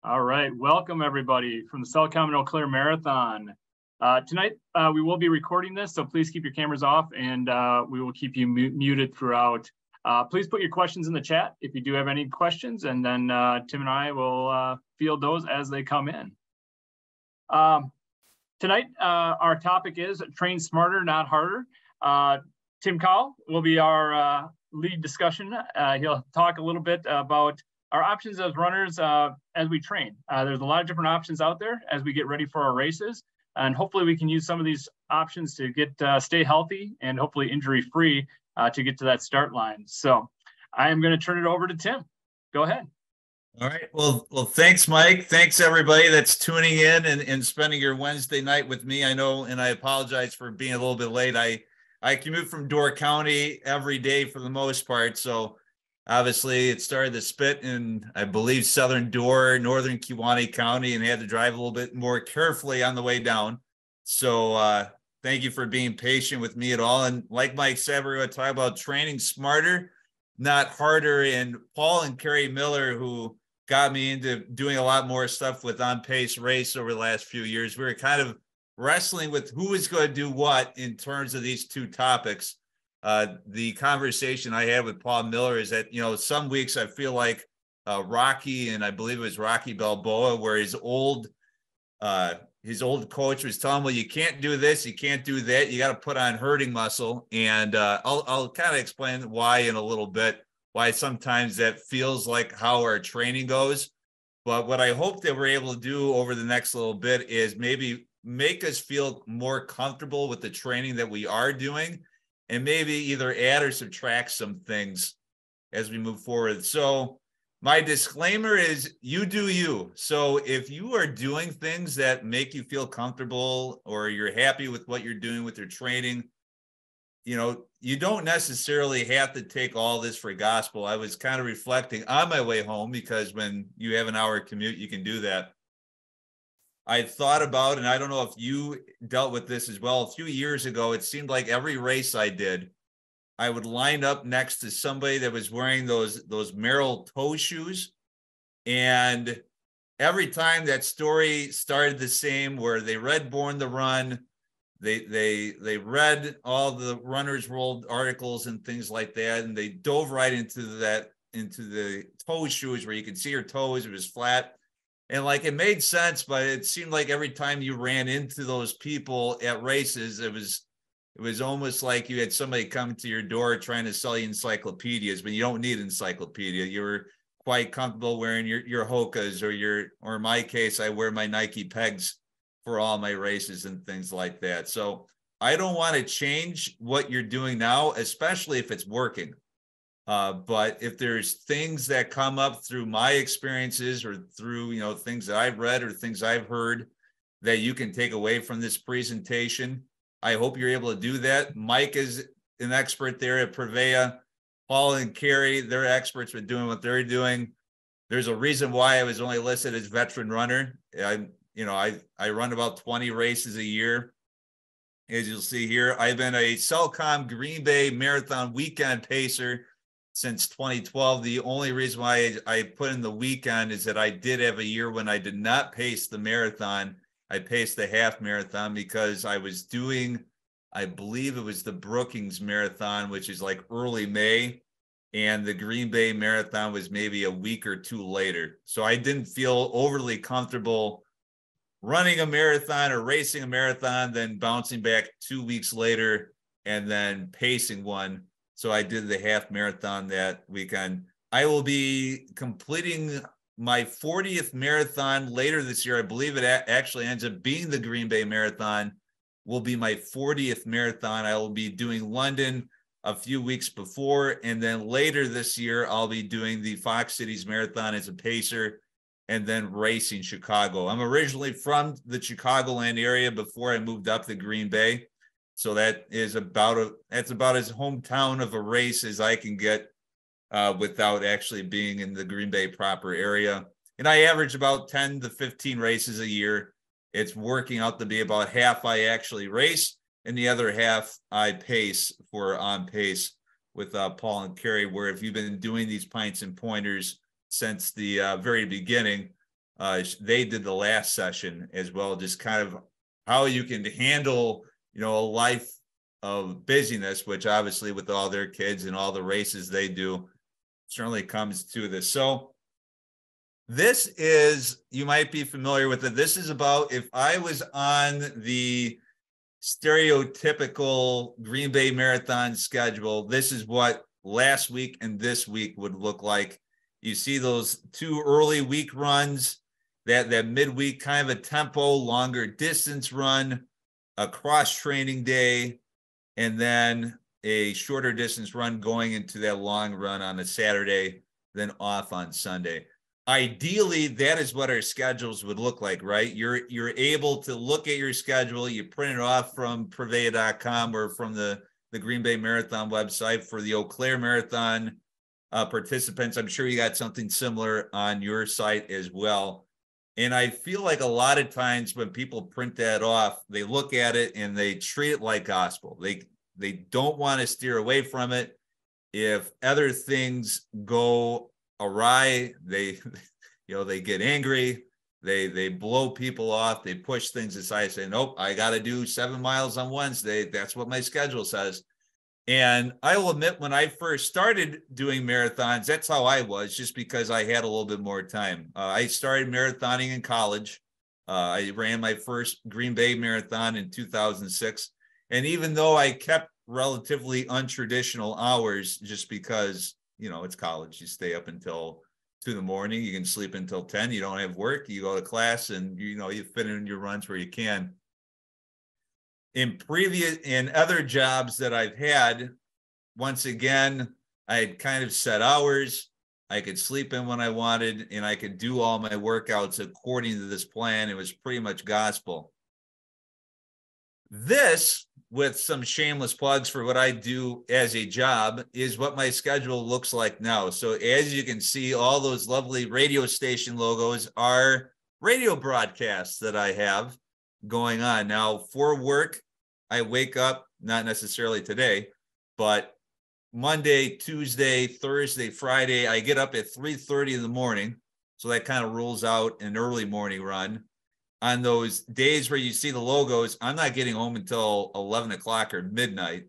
All right, welcome everybody from the Cell Eau Claire Marathon. Tonight, we will be recording this, so please keep your cameras off and we will keep you muted throughout. Please put your questions in the chat if you do have any questions, and then Tim and I will field those as they come in. Tonight, our topic is train smarter, not harder. Tim Cowell will be our lead discussion. He'll talk a little bit about our options as runners as we train. There's a lot of different options out there as we get ready for our races. And hopefully we can use some of these options to get stay healthy and hopefully injury-free to get to that start line. So I am going to turn it over to Tim. Go ahead. All right. Well, thanks, Mike. Thanks, everybody that's tuning in and spending your Wednesday night with me. I know, and I apologize for being a little bit late. I commute from Door County every day for the most part. So obviously it started to spit in, I believe, southern Door, northern Kewaunee County, and had to drive a little bit more carefully on the way down. So thank you for being patient with me at all. And like Mike said, we're going to talk about training smarter, not harder. And Paul and Carrie Miller, who got me into doing a lot more stuff with On Pace Race over the last few years, we were kind of wrestling with who is going to do what in terms of these two topics. The conversation I had with Paul Miller is that, some weeks I feel like Rocky, and I believe it was Rocky Balboa, where his old coach was telling him, well, you can't do this, you can't do that, you got to put on hurting muscle. And I'll kind of explain why in a little bit, why sometimes that feels like how our training goes. But what I hope that we're able to do over the next little bit is maybe make us feel more comfortable with the training that we are doing, and maybe either add or subtract some things as we move forward. So my disclaimer is you do you. So if you are doing things that make you feel comfortable, or you're happy with what you're doing with your training, you don't necessarily have to take all this for gospel. I was kind of reflecting on my way home, because when you have an hour commute, you can do that. I thought about, and I don't know if you dealt with this as well, a few years ago, it seemed like every race I did, I would line up next to somebody that was wearing those Merrell toe shoes. And every time that story started the same, where they read Born to Run, they read all the Runner's World articles and things like that, and they dove right into the toe shoes where you could see your toes, it was flat. And it made sense, but it seemed like every time you ran into those people at races, it was almost like you had somebody come to your door trying to sell you encyclopedias, but you don't need an encyclopedia. You're quite comfortable wearing your Hokas, or in my case, I wear my Nike pegs for all my races and things like that. So I don't want to change what you're doing now, especially if it's working. But if there's things that come up through my experiences, or through, things that I've read or things I've heard that you can take away from this presentation, I hope you're able to do that. Mike is an expert there at Prevea. Paul and Carrie, they're experts with doing what they're doing. There's a reason why I was only listed as veteran runner. I run about 20 races a year. As you'll see here, I've been a Cellcom Green Bay Marathon weekend pacer since 2012. The only reason why I put in the weekend is that I did have a year when I did not pace the marathon. I paced the half marathon because I was doing, I believe it was the Brookings Marathon, which is like early May, and the Green Bay Marathon was maybe a week or two later. So I didn't feel overly comfortable running a marathon or racing a marathon, then bouncing back 2 weeks later and then pacing one. So I did the half marathon that weekend. I will be completing my 40th marathon later this year. I believe it actually ends up being the Green Bay Marathon will be my 40th marathon. I will be doing London a few weeks before, and then later this year, I'll be doing the Fox Cities Marathon as a pacer, and then racing Chicago. I'm originally from the Chicagoland area before I moved up to Green Bay. So that is about as hometown of a race as I can get without actually being in the Green Bay proper area. And I average about 10 to 15 races a year. It's working out to be about half I actually race, and the other half I pace for On Pace with Paul and Carrie, where if you've been doing these pints and pointers since the very beginning, they did the last session as well, just kind of how you can handle, a life of busyness, which obviously with all their kids and all the races they do certainly comes to this. So this is, you might be familiar with it. This is about if I was on the stereotypical Green Bay Marathon schedule, this is what last week and this week would look like. You see those 2 early week runs, that midweek kind of a tempo, longer distance run, a cross training day, and then a shorter distance run going into that long run on a Saturday, then off on Sunday. Ideally, that is what our schedules would look like, right? You're able to look at your schedule, you print it off from Prevea.com or from the Green Bay Marathon website. For the Eau Claire Marathon participants, I'm sure you got something similar on your site as well. And I feel like a lot of times when people print that off, they look at it and they treat it like gospel. They don't want to steer away from it. If other things go awry, they get angry, they blow people off, they push things aside, say, nope, I got to do 7 miles on Wednesday. That's what my schedule says. And I will admit, when I first started doing marathons, that's how I was, just because I had a little bit more time. I started marathoning in college. I ran my first Green Bay Marathon in 2006. And even though I kept relatively untraditional hours, just because, it's college, you stay up until 2 a.m, you can sleep until 10, you don't have work, you go to class, and you fit in your runs where you can. In other jobs that I've had, once again, I had kind of set hours. I could sleep in when I wanted, and I could do all my workouts according to this plan. It was pretty much gospel. This, with some shameless plugs for what I do as a job, is what my schedule looks like now. So as you can see, all those lovely radio station logos are radio broadcasts that I have going on. Now, for work, I wake up, not necessarily today, but Monday, Tuesday, Thursday, Friday, I get up at 3:30 in the morning. So that kind of rules out an early morning run. On those days where you see the logos, I'm not getting home until 11 o'clock or midnight.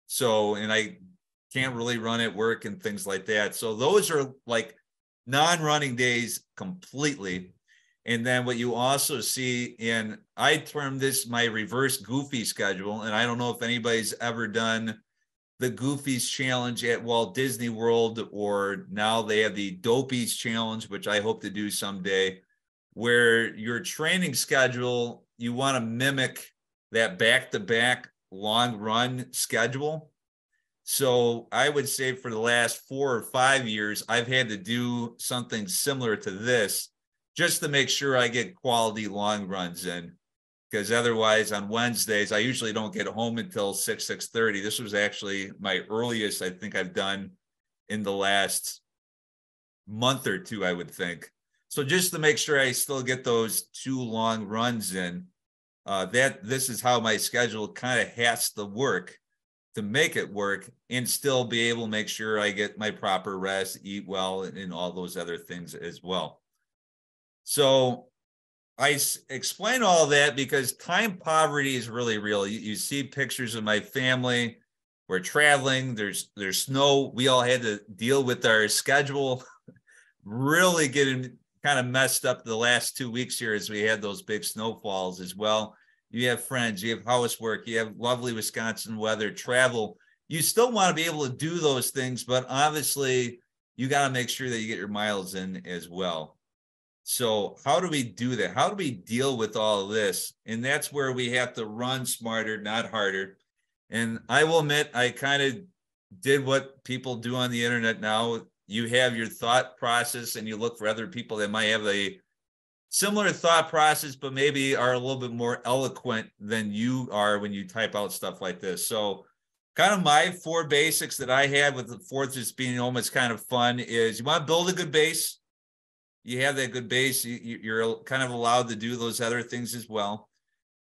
So, and I can't really run at work and things like that. So those are like non-running days completely. And then what you also see in, I term this my reverse Goofy schedule. And I don't know if anybody's ever done the Goofies Challenge at Walt Disney World, or now they have the Dopies Challenge, which I hope to do someday, where your training schedule, you want to mimic that back-to-back long run schedule. So I would say for the last 4 or 5 years, I've had to do something similar to this just to make sure I get quality long runs in. Because otherwise on Wednesdays, I usually don't get home until 6:30. This was actually my earliest I think I've done in the last month or two, I would think. So just to make sure I still get those 2 long runs in, this is how my schedule kind of has to work to make it work and still be able to make sure I get my proper rest, eat well, and all those other things as well. So I explain all that because time poverty is really real. You see pictures of my family. We're traveling. There's snow. We all had to deal with our schedule really getting kind of messed up the last 2 weeks here as we had those big snowfalls as well. You have friends, you have housework, you have lovely Wisconsin weather, travel. You still want to be able to do those things, but obviously you got to make sure that you get your miles in as well. So how do we do that? How do we deal with all of this? And that's where we have to run smarter, not harder. And I will admit, I kind of did what people do on the internet now. You have your thought process and you look for other people that might have a similar thought process, but maybe are a little bit more eloquent than you are when you type out stuff like this. So kind of my 4 basics that I have, with the 4th just being almost kind of fun, is you want to build a good base. You have that good base, you're kind of allowed to do those other things as well.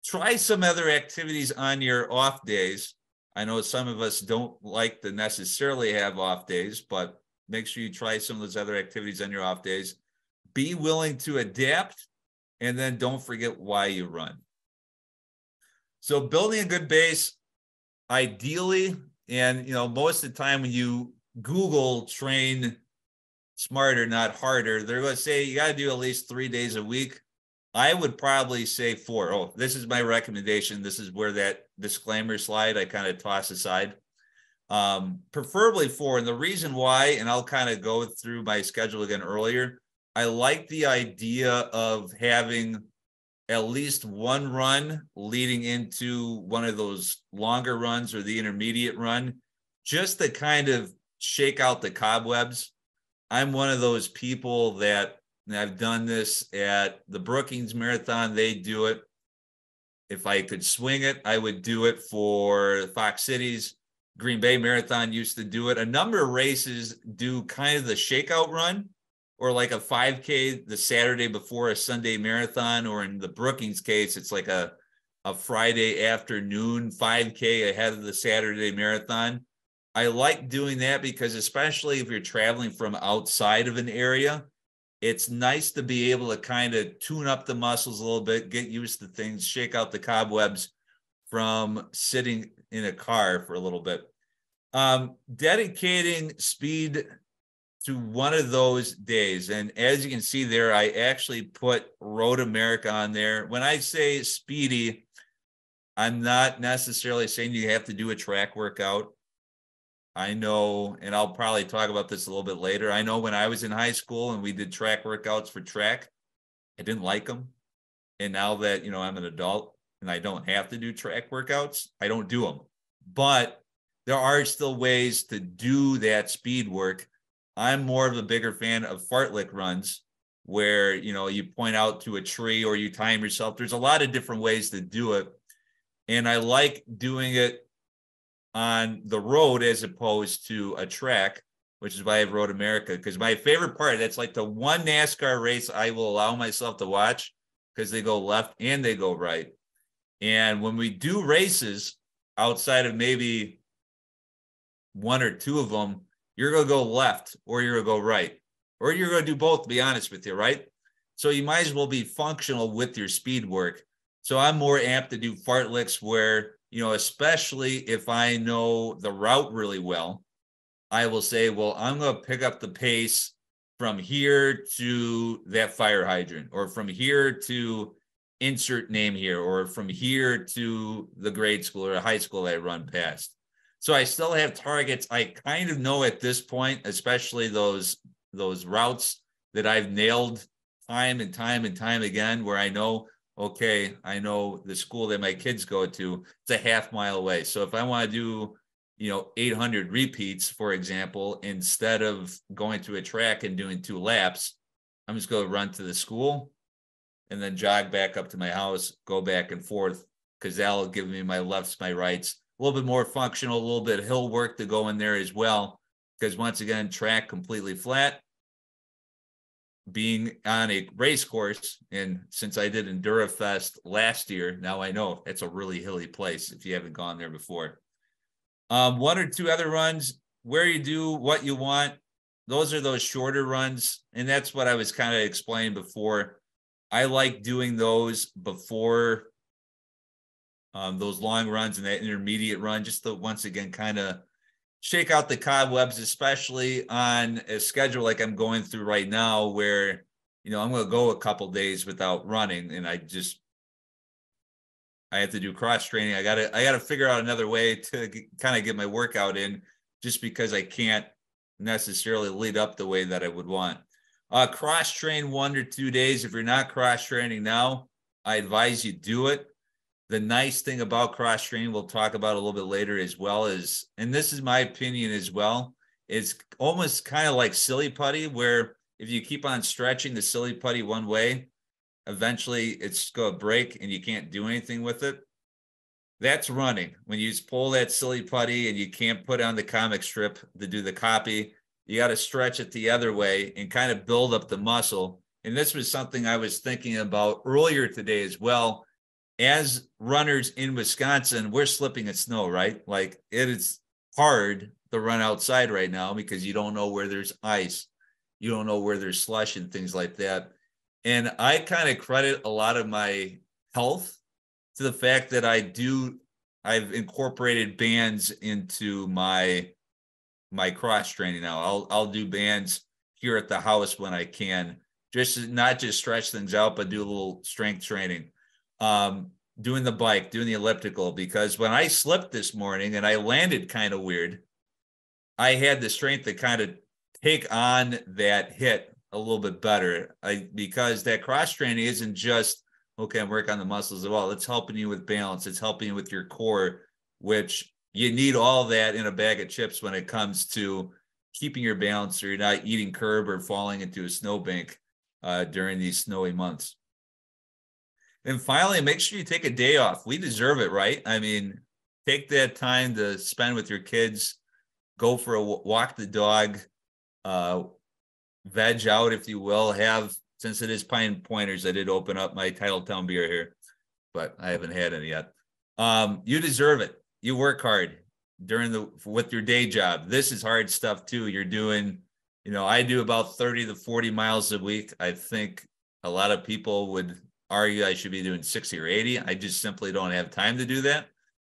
Try some other activities on your off days. I know some of us don't like to necessarily have off days, but make sure you try some of those other activities on your off days. be willing to adapt, and then don't forget why you run. So building a good base, ideally, and most of the time when you Google train smarter, not harder, they're going to say you got to do at least 3 days a week. I would probably say 4. Oh, this is my recommendation. This is where that disclaimer slide I kind of toss aside. Preferably 4. And the reason why, and I'll kind of go through my schedule again earlier, I like the idea of having at least one run leading into one of those longer runs or the intermediate run, just to kind of shake out the cobwebs. I'm one of those people that, and I've done this at the Brookings Marathon, they do it. If I could swing it, I would do it for Fox Cities. Green Bay Marathon used to do it. A number of races do kind of the shakeout run, or like a 5K the Saturday before a Sunday marathon, or in the Brookings case, it's like a Friday afternoon 5K ahead of the Saturday marathon. I like doing that because, especially if you're traveling from outside of an area, it's nice to be able to kind of tune up the muscles a little bit, get used to things, shake out the cobwebs from sitting in a car for a little bit. Dedicating speed to one of those days. And as you can see there, I actually put Road America on there. When I say speedy, I'm not necessarily saying you have to do a track workout. I know, and I'll probably talk about this a little bit later. I know when I was in high school and we did track workouts for track, I didn't like them. And now that, I'm an adult and I don't have to do track workouts, I don't do them. But there are still ways to do that speed work. I'm more of a bigger fan of fartlek runs where, you point out to a tree or you time yourself. There's a lot of different ways to do it. And I like doing it on the road as opposed to a track, which is why I have Road America. Because my favorite part, that's like the one NASCAR race I will allow myself to watch, because they go left and they go right. And when we do races outside of maybe 1 or 2 of them, you're going to go left or you're going to go right, or you're going to do both, to be honest with you, right? So you might as well be functional with your speed work. So I'm more apt to do fartleks where, especially if I know the route really well, I will say, well, I'm going to pick up the pace from here to that fire hydrant, or from here to insert name here, or from here to the grade school or high school I run past. So I still have targets. I kind of know at this point, especially those routes that I've nailed time and time and time again, where I know, okay, I know the school that my kids go to, it's a half mile away. So if I want to do, 800 repeats, for example, instead of going to a track and doing 2 laps, I'm just going to run to the school and then jog back up to my house, go back and forth, because that'll give me my lefts, my rights, a little bit more functional, a little bit of hill work to go in there as well. Because once again, track completely flat. Being on a race course, and since I did EnduraFest last year, now I know it's a really hilly place if you haven't gone there before. 1 or 2 other runs where you do what you want. Those are those shorter runs. And that's what I was kind of explaining before. I like doing those before those long runs and that intermediate run, just to once again kind of shake out the cobwebs, especially on a schedule like I'm going through right now, where I'm going to go a couple days without running, and I have to do cross training. I got to figure out another way to kind of get my workout in, just because I can't necessarily lead up the way that I would want. Cross train 1 or 2 days. If you're not cross training now, I advise you do it. The nice thing about cross training, we'll talk about a little bit later as well, is, and this is my opinion as well, is almost kind of like silly putty, where if you keep on stretching the silly putty one way, eventually it's going to break and you can't do anything with it. That's running. When you just pull that silly putty and you can't put on the comic strip to do the copy, you got to stretch it the other way and kind of build up the muscle. And this was something I was thinking about earlier today as well. As runners in Wisconsin, we're slipping in snow, right? Like, it is hard to run outside right now because you don't know where there's ice. You don't know where there's slush and things like that. And I kind of credit a lot of my health to the fact that I've incorporated bands into my cross training now. I'll do bands here at the house when I can, just not just stretch things out, but do a little strength training. Doing the bike, doing the elliptical, because when I slipped this morning and I landed kind of weird, I had the strength to kind of take on that hit a little bit better. Because that cross training isn't just, okay, I'm working on the muscles as well. It's helping you with balance. It's helping you with your core, which you need all that in a bag of chips when it comes to keeping your balance so you're not eating curb or falling into a snowbank during these snowy months. And finally, make sure you take a day off. We deserve it, right? I mean, take that time to spend with your kids, go for a walk the dog, veg out, if you will. Since it is Pine Pointers, I did open up my Titletown beer here, but I haven't had any yet. You deserve it. You work hard with your day job. This is hard stuff too. You're doing, I do about 30 to 40 miles a week. I think a lot of people would argue I should be doing 60 or 80. I just simply don't have time to do that.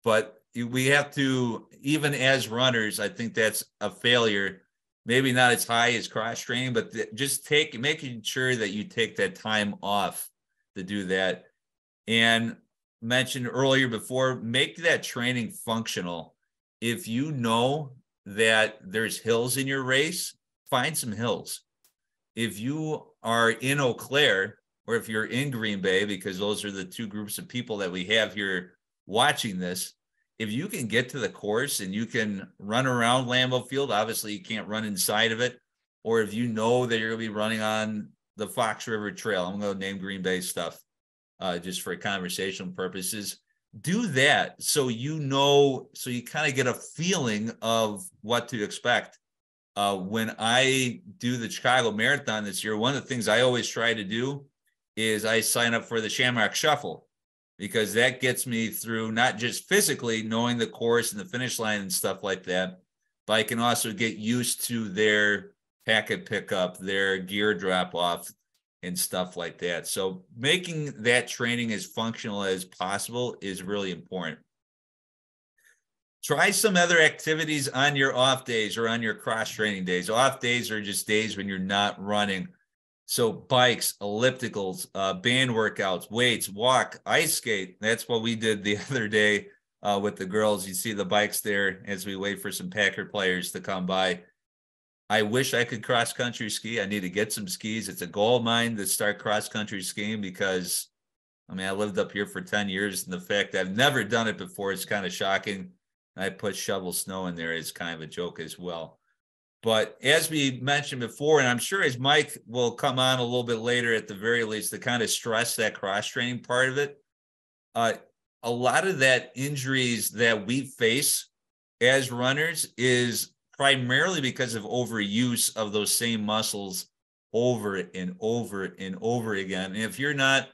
But we have to, even as runners, I think that's a failure. Maybe not as high as cross training, but just making sure that you take that time off to do that. And mentioned earlier before, make that training functional. If you know that there's hills in your race, find some hills. If you are in Eau Claire, or if you're in Green Bay, because those are the two groups of people that we have here watching this, if you can get to the course and you can run around Lambeau Field, obviously you can't run inside of it, or if you know that you're going to be running on the Fox River Trail, I'm going to name Green Bay stuff just for conversational purposes, do that so you kind of get a feeling of what to expect. When I do the Chicago Marathon this year, one of the things I always try to do is I sign up for the Shamrock Shuffle, because that gets me through not just physically knowing the course and the finish line and stuff like that, but I can also get used to their packet pickup, their gear drop off and stuff like that. So making that training as functional as possible is really important. Try some other activities on your off days or on your cross training days. Off days are just days when you're not running. So bikes, ellipticals, band workouts, weights, walk, ice skate. That's what we did the other day with the girls. You see the bikes there as we wait for some Packer players to come by. I wish I could cross country ski. I need to get some skis. It's a goal of mine to start cross country skiing because, I lived up here for 10 years, and the fact that I've never done it before is kind of shocking. I put shovel snow in there as kind of a joke as well. But as we mentioned before, and I'm sure as Mike will come on a little bit later at the very least to kind of stress that cross-training part of it, a lot of that injuries that we face as runners is primarily because of overuse of those same muscles over and over and over again. And if you're not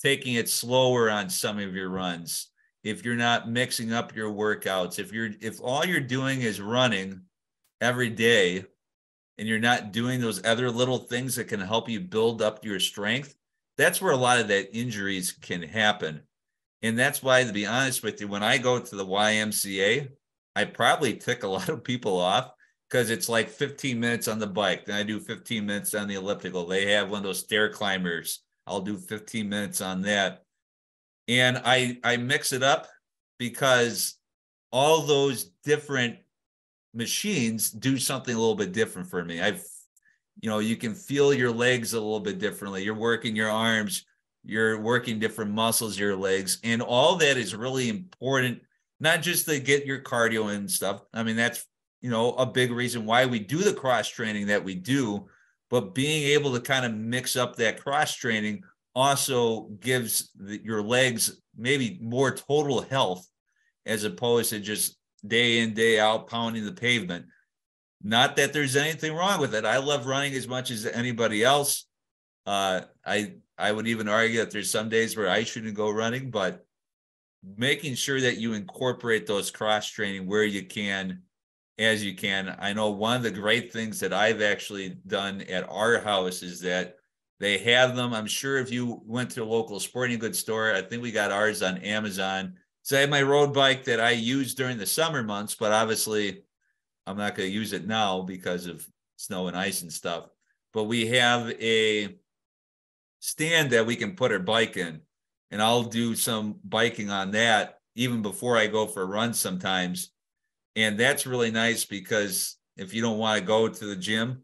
taking it slower on some of your runs, if you're not mixing up your workouts, if all you're doing is running every day and you're not doing those other little things that can help you build up your strength, that's where a lot of that injuries can happen. And that's why, to be honest with you, when I go to the YMCA, I probably tick a lot of people off because it's like 15 minutes on the bike. Then I do 15 minutes on the elliptical. They have one of those stair climbers. I'll do 15 minutes on that. And I mix it up because all those different machines do something a little bit different for me. You can feel your legs a little bit differently. You're working your arms, you're working different muscles, your legs, and all that is really important, not just to get your cardio and stuff. That's, a big reason why we do the cross training that we do, but being able to kind of mix up that cross training also gives your legs maybe more total health as opposed to just day in, day out, pounding the pavement. Not that there's anything wrong with it. I love running as much as anybody else. I would even argue that there's some days where I shouldn't go running, but making sure that you incorporate those cross training where you can as you can. I know one of the great things that I've actually done at our house is that they have them. I'm sure if you went to a local sporting goods store, I think we got ours on Amazon. So I have my road bike that I use during the summer months, but obviously I'm not going to use it now because of snow and ice and stuff. But we have a stand that we can put our bike in, and I'll do some biking on that even before I go for a run sometimes. And that's really nice because if you don't want to go to the gym,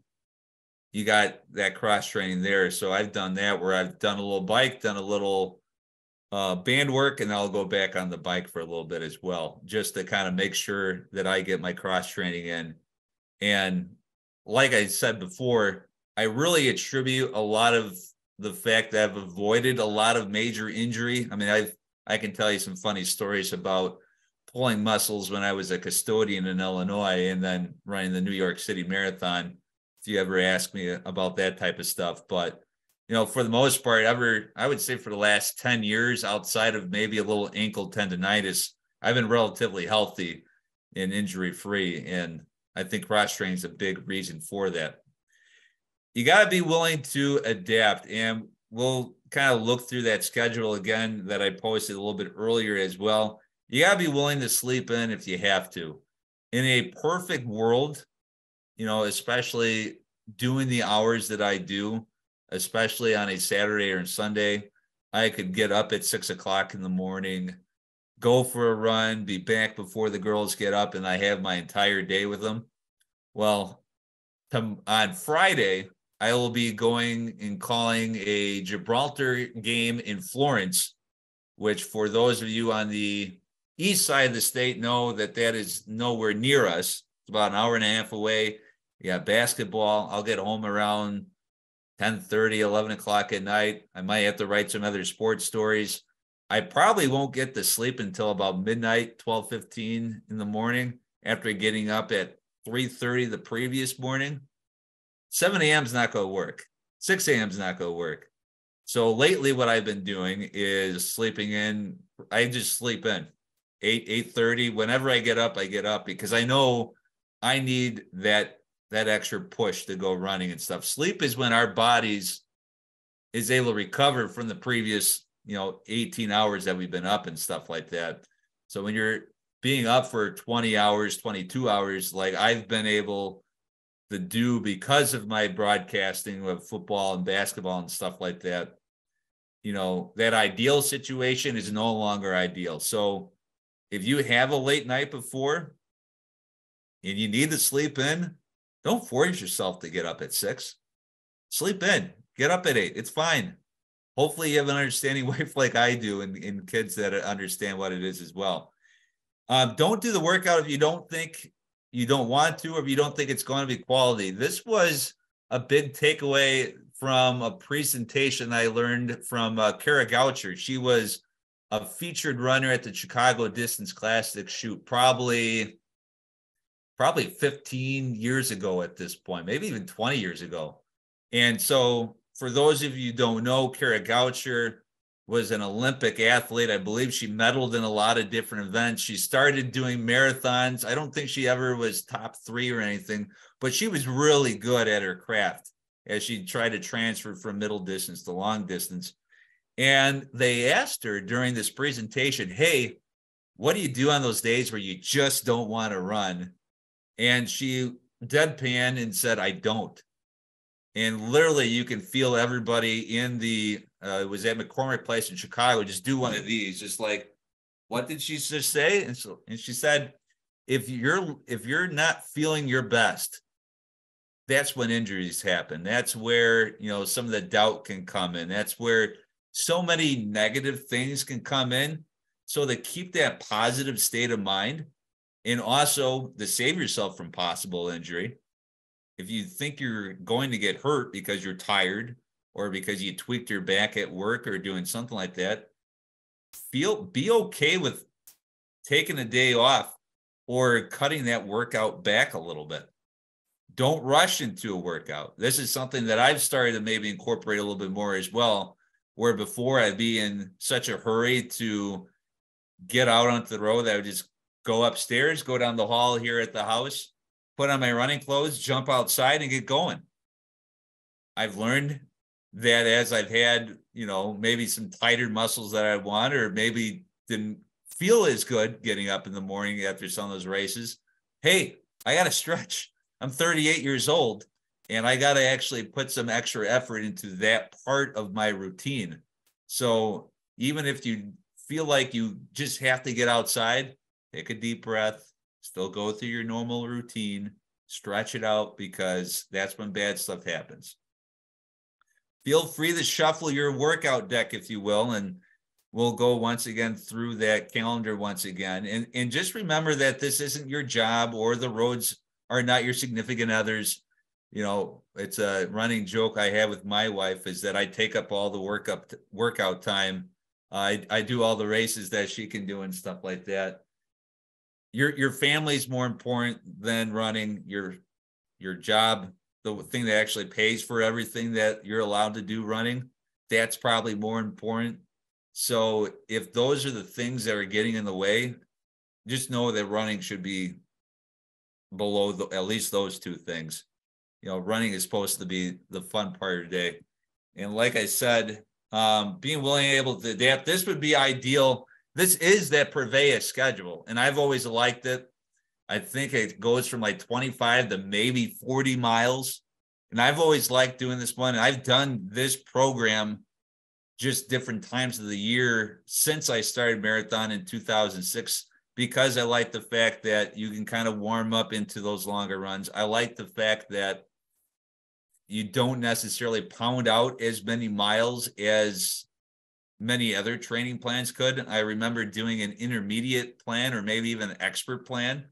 you got that cross training there. So I've done that where I've done a little bike, done a little band work, and I'll go back on the bike for a little bit as well, just to kind of make sure that I get my cross training in. And like I said before, I really attribute a lot of the fact that I've avoided a lot of major injury. I mean, I can tell you some funny stories about pulling muscles when I was a custodian in Illinois and then running the New York City Marathon, if you ever ask me about that type of stuff. But, you know, for the most part, I would say for the last 10 years, outside of maybe a little ankle tendonitis, I've been relatively healthy and injury-free. And I think cross training is a big reason for that. You got to be willing to adapt. And we'll kind of look through that schedule again that I posted a little bit earlier as well. You got to be willing to sleep in if you have to. In a perfect world, you know, especially doing the hours that I do, especially on a Saturday or Sunday, I could get up at 6 o'clock in the morning, go for a run, be back before the girls get up, and I have my entire day with them. Well, on Friday, I will be going and calling a Gibraltar game in Florence, which for those of you on the east side of the state know that is nowhere near us. It's about an hour and a half away. You got basketball. I'll get home around 10:30, 11 o'clock at night. I might have to write some other sports stories. I probably won't get to sleep until about midnight, 12:15 in the morning, after getting up at 3:30 the previous morning. 7 a.m. is not going to work. 6 a.m. is not going to work. So lately what I've been doing is sleeping in. I just sleep in 8:30. Whenever I get up because I know I need that extra push to go running and stuff. Sleep is when our bodies is able to recover from the previous, 18 hours that we've been up and stuff like that. So when you're being up for 20 hours, 22 hours, like I've been able to do because of my broadcasting of football and basketball and stuff like that, that ideal situation is no longer ideal. So if you have a late night before and you need to sleep in, don't force yourself to get up at 6. Sleep in, get up at 8. It's fine. Hopefully you have an understanding wife like I do and kids that understand what it is as well. Don't do the workout if you don't think you don't want to, or if you don't think it's going to be quality. This was a big takeaway from a presentation I learned from Kara Goucher. She was a featured runner at the Chicago Distance Classic shoot probably 15 years ago at this point, maybe even 20 years ago. And so for those of you who don't know, Kara Goucher was an Olympic athlete. I believe she medaled in a lot of different events. She started doing marathons. I don't think she ever was top 3 or anything, but she was really good at her craft as she tried to transfer from middle distance to long distance. And they asked her during this presentation, hey, what do you do on those days where you just don't want to run? And she deadpanned and said, I don't. And literally you can feel everybody in it was at McCormick Place in Chicago, just do one of these, just like, what did she just say? And she said, if you're not feeling your best, that's when injuries happen. That's where, some of the doubt can come in. That's where so many negative things can come in. So to keep that positive state of mind and also to save yourself from possible injury, if you think you're going to get hurt because you're tired or because you tweaked your back at work or doing something like that, be okay with taking a day off or cutting that workout back a little bit. Don't rush into a workout. This is something that I've started to maybe incorporate a little bit more as well, where before I'd be in such a hurry to get out onto the road that I would just go upstairs, go down the hall here at the house, put on my running clothes, jump outside and get going. I've learned that as I've had, maybe some tighter muscles that I want, or maybe didn't feel as good getting up in the morning after some of those races. Hey, I got to stretch. I'm 38 years old and I got to actually put some extra effort into that part of my routine. So even if you feel like you just have to get outside, take a deep breath, still go through your normal routine, stretch it out, because that's when bad stuff happens. Feel free to shuffle your workout deck, if you will, and we'll go once again through that calendar once again. And just remember that this isn't your job, or the roads are not your significant others. It's a running joke I have with my wife, is that I take up all the workout time. I do all the races that she can do and stuff like that. Your family's more important than running. Your job, the thing that actually pays for everything that you're allowed to do running, that's probably more important. So if those are the things that are getting in the way, just know that running should be below at least those two things. Running is supposed to be the fun part of the day. And like I said, being willing and able to adapt, this would be ideal. This is that Purveyor schedule, and I've always liked it. I think it goes from like 25 to maybe 40 miles. And I've always liked doing this one. And I've done this program just different times of the year since I started marathon in 2006, because I like the fact that you can kind of warm up into those longer runs. I like the fact that you don't necessarily pound out as many miles as many other training plans could. I remember doing an intermediate plan, or maybe even an expert plan,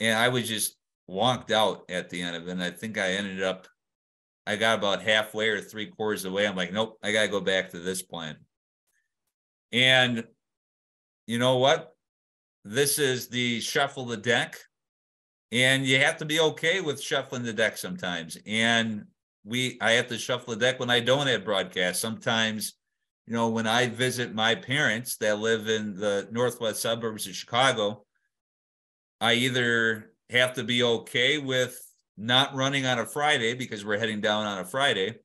and I was just wonked out at the end of it. And I think I got about halfway or 3/4 of the way. I'm like, nope, I got to go back to this plan. And you know what? This is the shuffle the deck. And you have to be okay with shuffling the deck sometimes. And I have to shuffle the deck when I don't have broadcast. Sometimes, when I visit my parents that live in the northwest suburbs of Chicago, I either have to be okay with not running on a Friday because we're heading down on a Friday,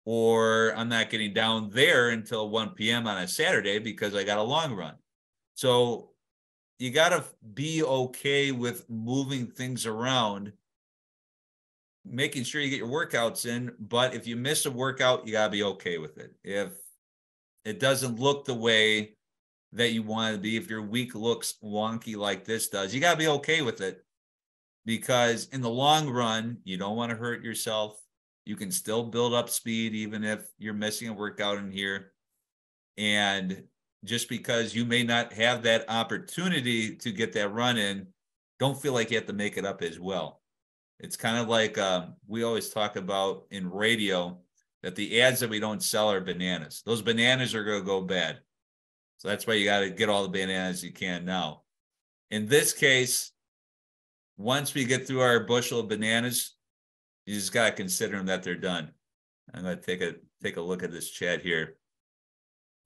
or I'm not getting down there until 1 p.m. on a Saturday because I got a long run. So you got to be okay with moving things around, making sure you get your workouts in. But if you miss a workout, you got to be okay with it. If it doesn't look the way that you want to be, if your week looks wonky like this does, you got to be okay with it, because in the long run, you don't want to hurt yourself. You can still build up speed even if you're missing a workout in here. And just because you may not have that opportunity to get that run in, don't feel like you have to make it up as well. It's kind of like we always talk about in radio, that the ads that we don't sell are bananas. Those bananas are going to go bad. So that's why you got to get all the bananas you can now. In this case, once we get through our bushel of bananas, you just got to consider them that they're done. I'm going to take a look at this chat here.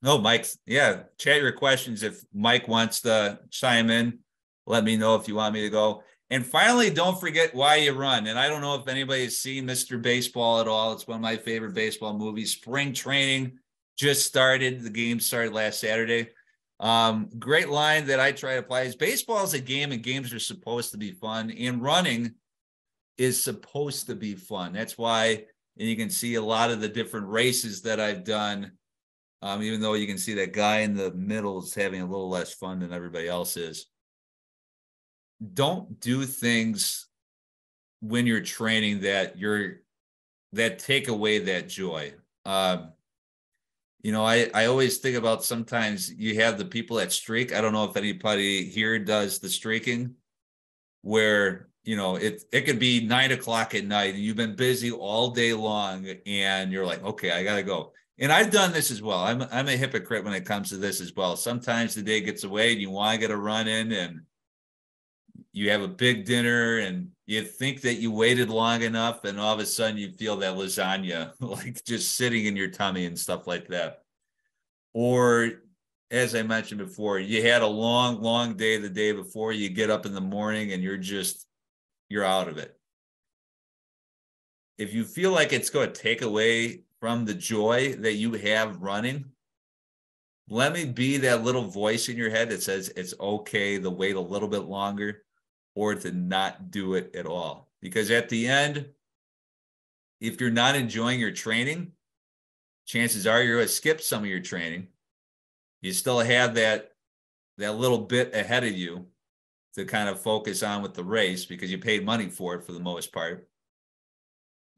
No, Mike. Yeah, chat your questions. If Mike wants to chime in, let me know if you want me to go. And finally, don't forget why you run. And I don't know if anybody has seen Mr. Baseball at all. It's one of my favorite baseball movies. Spring training just started. The game started last Saturday. Great line that I try to apply is baseball is a game and games are supposed to be fun, and running is supposed to be fun. That's why, and you can see a lot of the different races that I've done, even though you can see that guy in the middle is having a little less fun than everybody else is. Don't do things when you're training that take away that joy. I always think about, sometimes you have the people that streak. I don't know if anybody here does the streaking, where, it could be 9 o'clock at night and you've been busy all day long and you're like, okay, I got to go. And I've done this as well. I'm a hypocrite when it comes to this as well. Sometimes the day gets away and you want to get a run in, and you have a big dinner and you think that you waited long enough, and all of a sudden you feel that lasagna like just sitting in your tummy and stuff like that. Or, as I mentioned before, you had a long day the day before, you get up in the morning and you're out of it. if you feel like it's going to take away from the joy that you have running, let me be that little voice in your head that says it's okay to wait a little bit longer or to not do it at all. Because at the end, if you're not enjoying your training, chances are you're going to skip some of your training. You still have that little bit ahead of you to kind of focus on with the race because you paid money for it for the most part.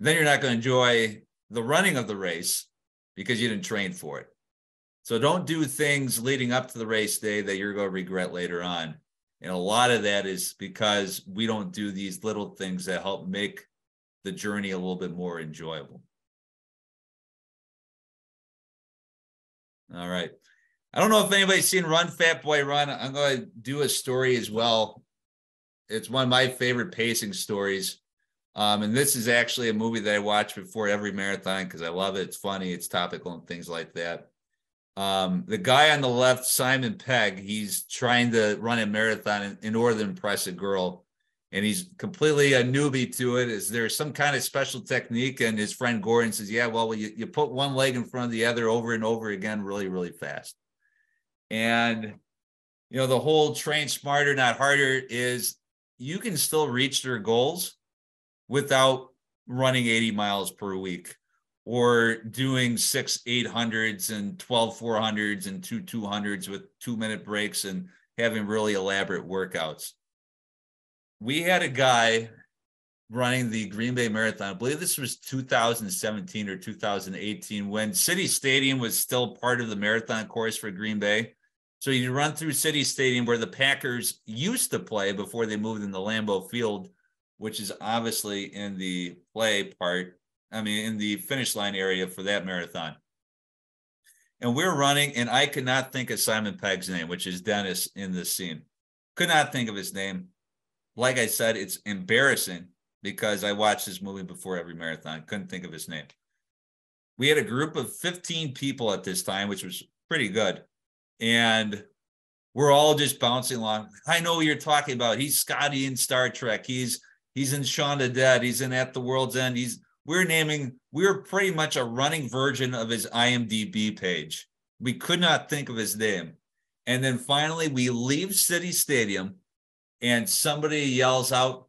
Then you're not going to enjoy the running of the race because you didn't train for it. So don't do things leading up to the race day that you're going to regret later on. And a lot of that is because we don't do these little things that help make the journey a little bit more enjoyable. All right. I don't know if anybody's seen Run Fat Boy Run. I'm going to do a story as well. It's one of my favorite pacing stories. And this is actually a movie that I watch before every marathon because I love it. It's funny, it's topical and things like that. The guy on the left, Simon Pegg, he's trying to run a marathon in order to impress a girl. And he's completely a newbie to it. Is there some kind of special technique? And his friend Gordon says, yeah, well, you put one leg in front of the other over and over again really, really fast. And, you know, the whole train smarter, not harder is you can still reach their goals without running 80 miles per week or doing 6 800s and 12 400s and 2 200s with 2-minute breaks and having really elaborate workouts. We had a guy running the Green Bay Marathon. I believe this was 2017 or 2018 when City Stadium was still part of the marathon course for Green Bay. So you run through City Stadium where the Packers used to play before they moved into Lambeau Field, which is obviously in the in the finish line area for that marathon. And we're running, and I could not think of Simon Pegg's name, which is Dennis in this scene. Could not think of his name. Like I said, it's embarrassing because I watched this movie before every marathon. Couldn't think of his name. We had a group of 15 people at this time, which was pretty good. And we're all just bouncing along. I know what you're talking about. He's Scotty in Star Trek. He's in Shaun of the Dead. He's in At the World's End. We're pretty much a running version of his IMDb page. We could not think of his name. And then finally we leave City Stadium and somebody yells out,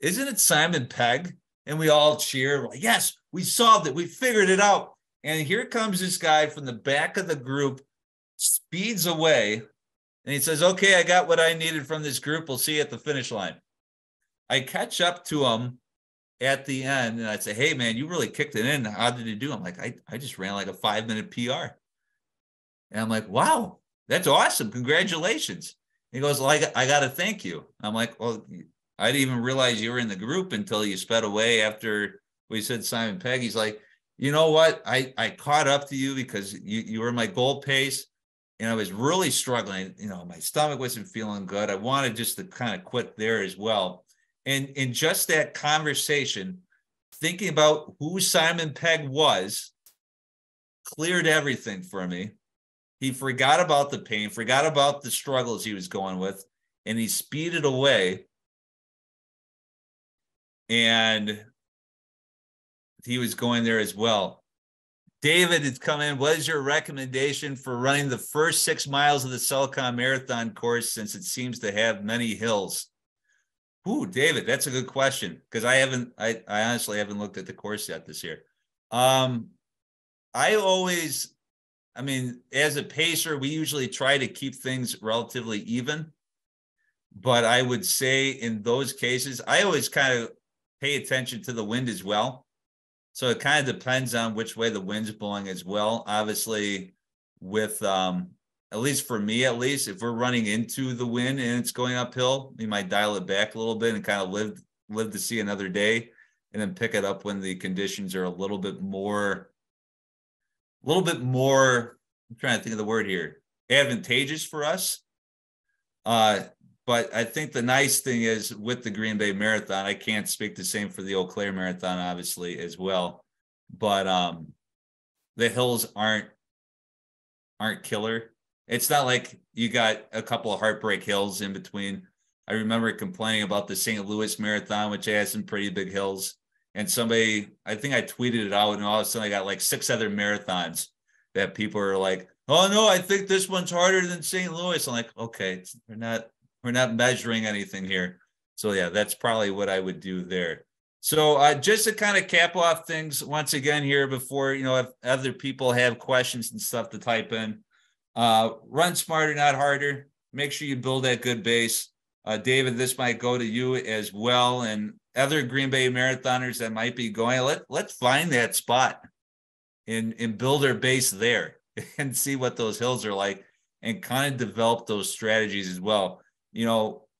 "Isn't it Simon Pegg?" And we all cheer. We're like, yes, we solved it. We figured it out. And here comes this guy from the back of the group, speeds away, and he says, "Okay, I got what I needed from this group. We'll see you at the finish line." I catch up to him at the end and I say, "Hey man, you really kicked it in. How did you do?" I'm like, I just ran like a 5-minute PR. And I'm like, "Wow, that's awesome. Congratulations." He goes, "Well, I got to thank you." I'm like, "Well, I didn't even realize you were in the group until you sped away after we said Simon Pegg." He's like, "You know what? I caught up to you because you were my goal pace. And I was really struggling. You know, my stomach wasn't feeling good. I wanted just to kind of quit there as well." And in just that conversation, thinking about who Simon Pegg was, cleared everything for me. He forgot about the pain, forgot about the struggles he was going with, and he speeded away. And he was going there as well. David has come in. What is your recommendation for running the first 6 miles of the Silicon Marathon course since it seems to have many hills? Ooh, David, that's a good question because I honestly haven't looked at the course yet this year. As a pacer, we usually try to keep things relatively even. But I would say in those cases, I always kind of pay attention to the wind as well. So it kind of depends on which way the wind's blowing as well. Obviously, with at least for me, if we're running into the wind and it's going uphill, we might dial it back a little bit and kind of live to see another day, and then pick it up when the conditions are a little bit more. I'm trying to think of the word here. Advantageous for us. But I think the nice thing is with the Green Bay Marathon, I can't speak the same for the Eau Claire Marathon, obviously, as well. But the hills aren't killer. It's not like you got a couple of heartbreak hills in between. I remember complaining about the St. Louis Marathon, which has some pretty big hills. And somebody, I think I tweeted it out, and all of a sudden I got like 6 other marathons that people are like, oh no, I think this one's harder than St. Louis. I'm like, okay, we're not measuring anything here. So yeah, that's probably what I would do there. So just to kind of cap off things once again here before, if other people have questions and stuff to type in, run smarter, not harder. Make sure you build that good base. David, this might go to you as well, and other Green Bay marathoners that might be going, let's find that spot and build our base there and see what those hills are like and kind of develop those strategies as well.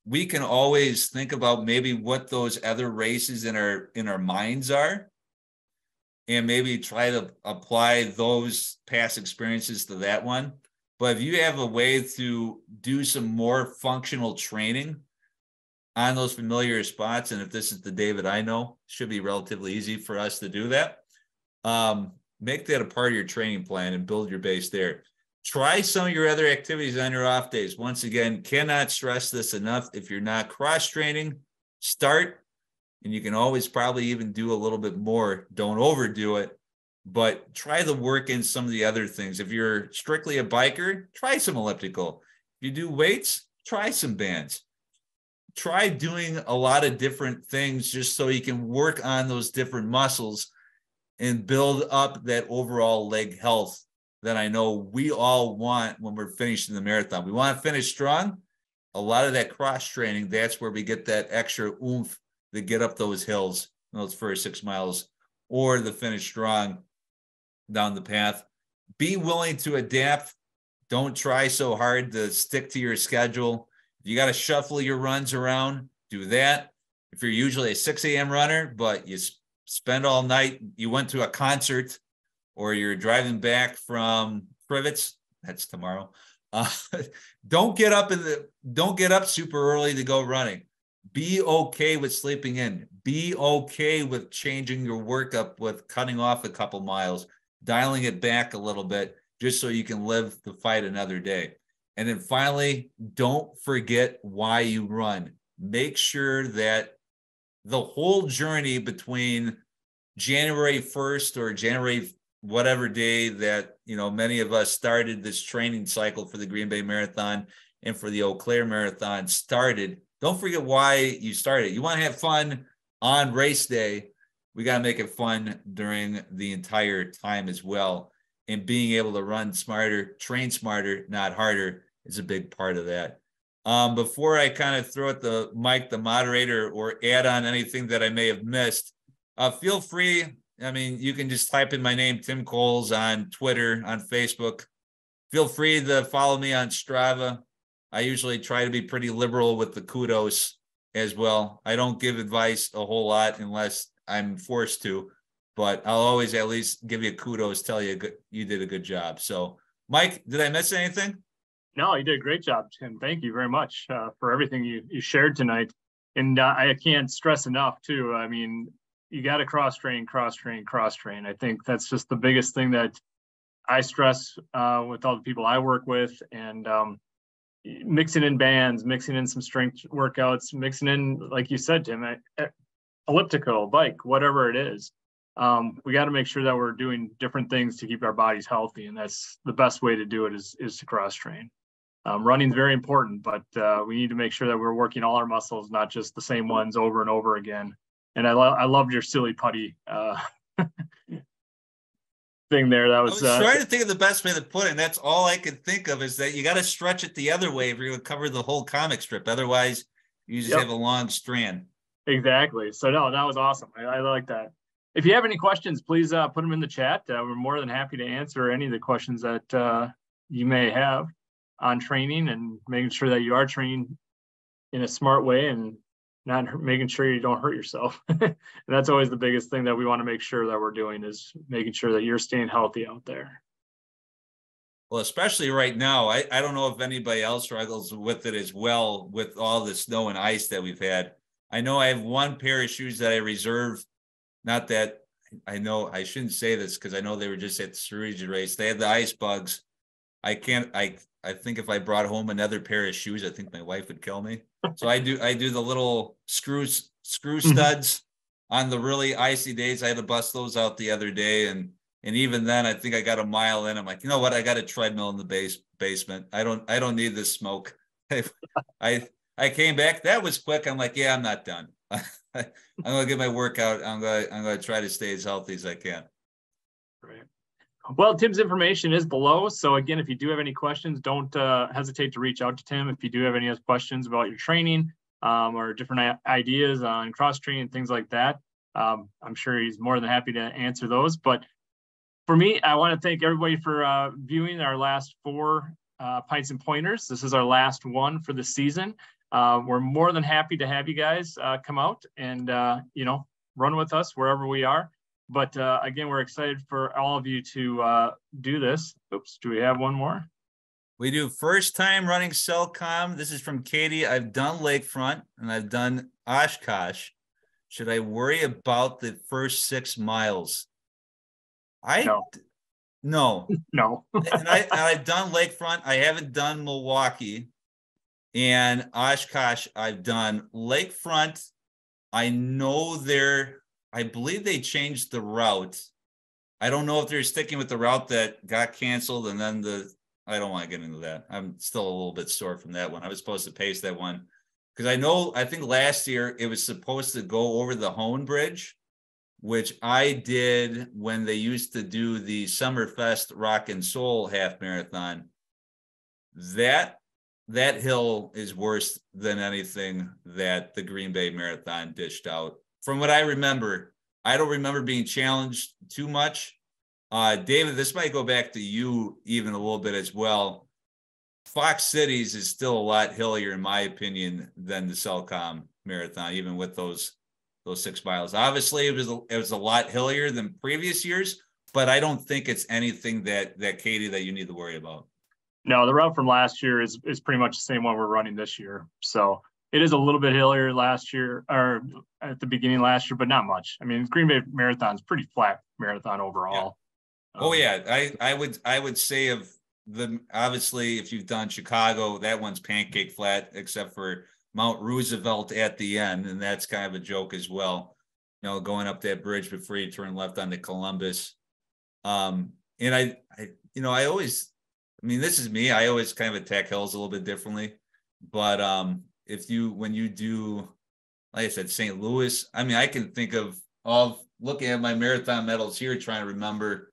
We can always think about maybe what those other races in our minds are, and maybe try to apply those past experiences to that one. But if you have a way to do some more functional training on those familiar spots, and if this is the David I know, it should be relatively easy for us to do that. Make that a part of your training plan and build your base there. Try some of your other activities on your off days. Once again, cannot stress this enough. If you're not cross training, start, and you can always probably even do a little bit more. Don't overdo it, but try to work in some of the other things. If you're strictly a biker, try some elliptical. If you do weights, try some bands. Try doing a lot of different things just so you can work on those different muscles and build up that overall leg health that I know we all want when we're finishing the marathon. We want to finish strong. A lot of that cross training, that's where we get that extra oomph to get up those hills, those first 6 miles, or the finish strong down the path. Be willing to adapt. Don't try so hard to stick to your schedule. If you got to shuffle your runs around, do that. If you're usually a 6 a.m. runner, but you spend all night, you went to a concert, or you're driving back from Privets, that's tomorrow. Don't get up super early to go running. Be okay with sleeping in. Be okay with changing your workup, with cutting off a couple miles, dialing it back a little bit, just so you can live to fight another day. And then finally, don't forget why you run. Make sure that the whole journey between January 1st or January whatever day that, many of us started this training cycle for the Green Bay Marathon and for the Eau Claire Marathon started, don't forget why you started. You want to have fun on race day. We got to make it fun during the entire time as well. And being able to run smarter, train smarter, not harder, is a big part of that. Before I kind of throw at the mic, the moderator, or add on anything that I may have missed, feel free. I mean, you can just type in my name, Tim Coles, on Twitter, on Facebook. Feel free to follow me on Strava. I usually try to be pretty liberal with the kudos as well. I don't give advice a whole lot unless I'm forced to, but I'll always at least give you kudos, tell you you did a good job. So, Mike, did I miss anything? No, you did a great job, Tim. Thank you very much for everything you shared tonight. And I can't stress enough, too. I mean, you got to cross train. I think that's just the biggest thing that I stress with all the people I work with, and mixing in bands, mixing in some strength workouts, mixing in, like you said, Tim, elliptical, bike, whatever it is. We got to make sure that we're doing different things to keep our bodies healthy. And that's the best way to do it is to cross train. Running is very important, but we need to make sure that we're working all our muscles, not just the same ones over and over again. And I loved your silly putty thing there. That was I was trying to think of the best way to put it, and that's all I could think of, is that you got to stretch it the other way if you're going to cover the whole comic strip. Otherwise, you just have a long strand. Exactly. So no, that was awesome. I like that. If you have any questions, please put them in the chat. We're more than happy to answer any of the questions that you may have on training and making sure that you are training in a smart way and not making sure you don't hurt yourself. And that's always the biggest thing that we want to make sure that we're doing, is making sure that you're staying healthy out there. Well, especially right now, I don't know if anybody else struggles with it as well, with all the snow and ice that we've had. I know I have one pair of shoes that I reserve. Not that I know I shouldn't say this, because I know they were just at the Cerruti race. They had the ice bugs. I think if I brought home another pair of shoes, I think my wife would kill me. So I do the little screw studs on the really icy days, I had to bust those out the other day. And even then, I think I got a mile in. I'm like, you know what? I got a treadmill in the basement. I don't need this smoke. I came back. That was quick. I'm like, yeah, I'm not done. I'm gonna get my workout. I'm gonna try to stay as healthy as I can. Great. Well, Tim's information is below. So again, if you do have any questions, don't hesitate to reach out to Tim. If you do have any questions about your training or different ideas on cross training, things like that, I'm sure he's more than happy to answer those. But for me, I want to thank everybody for viewing our last 4 Pints and Pointers. This is our last one for the season. We're more than happy to have you guys come out and, run with us wherever we are. But again, we're excited for all of you to do this. Oops, do we have one more? We do. First time running Cellcom. This is from Katie. I've done Lakefront and I've done Oshkosh. Should I worry about the first 6 miles? No. And I've done Lakefront. I haven't done Milwaukee. And Oshkosh, I've done. Lakefront, I know I believe they changed the route. I don't know if they're sticking with the route that got canceled and then I don't want to get into that. I'm still a little bit sore from that one. I was supposed to pace that one because I think last year it was supposed to go over the Hone Bridge, which I did when they used to do the Summerfest Rock and Soul half marathon. That hill is worse than anything that the Green Bay Marathon dished out. From what I remember, I don't remember being challenged too much. David, this might go back to you even a little bit as well. Fox Cities is still a lot hillier, in my opinion, than the Cellcom Marathon, even with those 6 miles. Obviously, it was a lot hillier than previous years, but I don't think it's anything that Katie, that you need to worry about. No, the route from last year is pretty much the same one we're running this year. So it is a little bit hillier last year or at the beginning last year, but not much. I mean, Green Bay Marathon is pretty flat marathon overall. Yeah. I would say obviously if you've done Chicago, that one's pancake flat except for Mount Roosevelt at the end. And that's kind of a joke as well, going up that bridge before you turn left onto Columbus. And this is me. I always kind of attack hills a little bit differently, but when you do, like I said, St. Louis, I can think of looking at my marathon medals here, trying to remember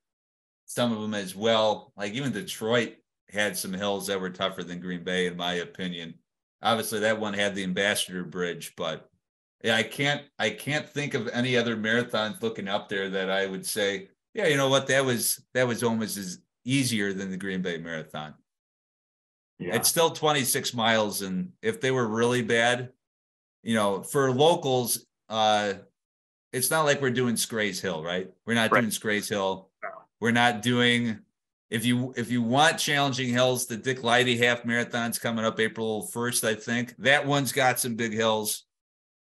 some of them as well. Like even Detroit had some hills that were tougher than Green Bay, in my opinion. Obviously, that one had the Ambassador Bridge, but yeah, I can't think of any other marathons looking up there that I would say, yeah, you know what, that was almost as easier than the Green Bay Marathon. Yeah. It's still 26 miles. And if they were really bad, for locals, it's not like we're doing Scray's Hill, right? We're not doing Scray's Hill. No. We're not doing, if you want challenging hills, the Dick Leidy half marathon's coming up April 1st, I think. That one's got some big hills.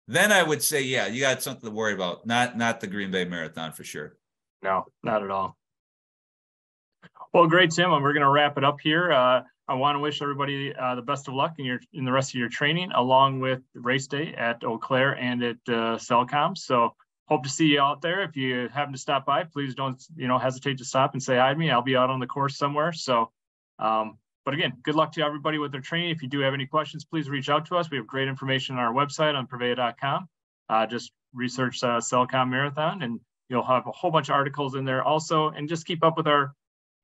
Then I would say, yeah, you got something to worry about. Not the Green Bay Marathon for sure. No, not at all. Well, great, Tim. We're going to wrap it up here. I want to wish everybody the best of luck in the rest of your training, along with race day at Eau Claire and at Cellcom. So hope to see you out there. If you happen to stop by, please don't hesitate to stop and say hi to me. I'll be out on the course somewhere. So, but again, good luck to everybody with their training. If you do have any questions, please reach out to us. We have great information on our website on Prevea.com. Just research Cellcom Marathon, and you'll have a whole bunch of articles in there also. And just keep up with our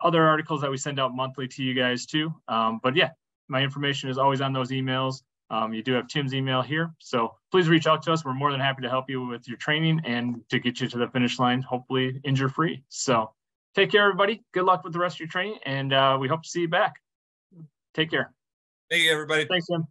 other articles that we send out monthly to you guys too. But yeah, my information is always on those emails. You do have Tim's email here. So please reach out to us. We're more than happy to help you with your training and to get you to the finish line, hopefully injury-free. So take care, everybody. Good luck with the rest of your training. And we hope to see you back. Take care. Thank you, everybody. Thanks, Tim.